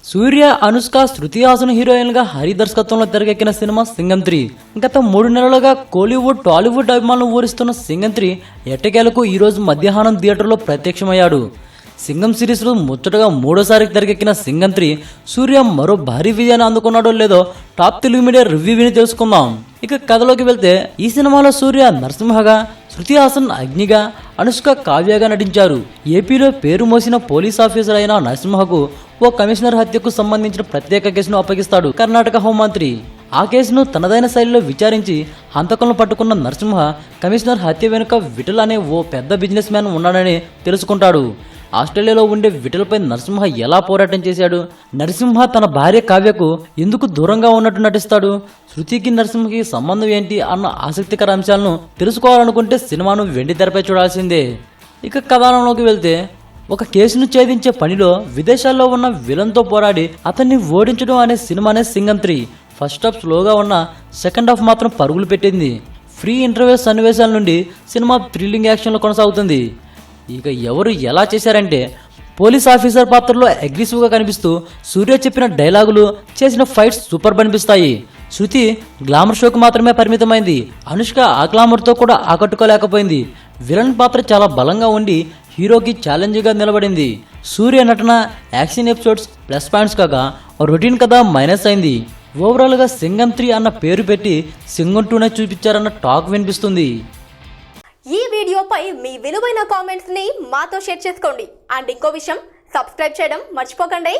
సూర్య, Anushka, Shruti Haasan heroine గా హరి దర్శకత్వంలో తెరకెక్కిన సినిమా సింగం 3. గత 3 నెలలుగా కోలీవుడ్, టాలీవుడ్ అభిమానులు ఊరిస్తున్న సింగం 3 ఎట్టకేలకు ఈ రోజు మధ్యాహ్నం థియేటర్లో ప్రత్యక్షమయ్యాడు. సింగం సిరీస్ లో ముచ్చటగా 3వసారి తెరకెక్కిన సింగం 3 సూర్య మరో భారీ విజయాన్ని అందుకున్నాడో లేదో టాప్ తెలుగు మీడియా రివ్యూ విని తెలుసుకుందాం. ఇక కథలోకి వెళ్తే, ఈ సినిమాలో సూర్య నరసింహగా, శృతి హాసన్ అగ్నిగా, అనుష్క కావ్యగా నటించారు. ఏపీలో పేరు మోసిన పోలీస్ ఆఫీసర్ అయిన నరసింహకు ఓ కమిషనర్ హత్యకు సంబంధించిన ప్రత్యేక కేసును అప్పగిస్తాడు కర్ణాటక హోంమంత్రి. ఆ కేసును తనదైన శైలిలో విచారించి హంతకులను పట్టుకున్న నరసింహ కమిషనర్ హత్య వెనుక విఠల్ అనే ఓ పెద్ద బిజినెస్ మ్యాన్ ఉన్నాడని తెలుసుకుంటాడు. ఆస్ట్రేలియాలో ఉండే విఠల్పై నరసింహ ఎలా పోరాటం చేశాడు, నరసింహ తన భార్య కావ్యకు ఎందుకు దూరంగా ఉన్నట్టు నటిస్తాడు, శృతికి నరసింహకి సంబంధం ఏంటి అన్న ఆసక్తికర అంశాలను తెలుసుకోవాలనుకుంటే సినిమాను వెండి తెరపై చూడాల్సిందే. ఇక కథనంలోకి వెళ్తే, ఒక కేసును ఛేదించే పనిలో విదేశాల్లో ఉన్న విలన్తో పోరాడి అతన్ని ఓడించడం అనే సినిమానే సింగం 3. ఫస్ట్ హాఫ్ స్లోగా ఉన్న, సెకండ్ హాఫ్ మాత్రం పరుగులు పెట్టింది. ఫ్రీ ఇంటర్వ్యూ సన్నివేశాల నుండి సినిమా థ్రిల్లింగ్ యాక్షన్లో కొనసాగుతుంది. ఇక ఎవరు ఎలా చేశారంటే, పోలీస్ ఆఫీసర్ పాత్రలో అగ్రెసివ్గా కనిపిస్తూ సూర్య చెప్పిన డైలాగులు, చేసిన ఫైట్స్ సూపర్ అనిపిస్తాయి. శృతి గ్లామర్ షోకి మాత్రమే పరిమితమైంది. అనుష్క ఆ గ్లామర్తో కూడా ఆకట్టుకోలేకపోయింది. విలన్ పాత్ర చాలా బలంగా ఉండి హీరోకి ఛాలెంజ్గా నిలబడింది. సూర్య నటన, యాక్షన్ ఎపిసోడ్స్ ప్లస్ పాయింట్స్ కాగా రొటీన్ కథ మైనస్ అయింది. ఓవరాల్గా సింగం 3 అన్న పేరు పెట్టి సింగం 2నే చూపించారన్న టాక్ వినిపిస్తుంది. ఈ వీడియోపై మీ విలువైన కామెంట్స్ ని మాతో షేర్ చేసుకోండి. అండ్ ఇంకో విషయం, సబ్స్క్రైబ్ చేయడం మర్చిపోకండి.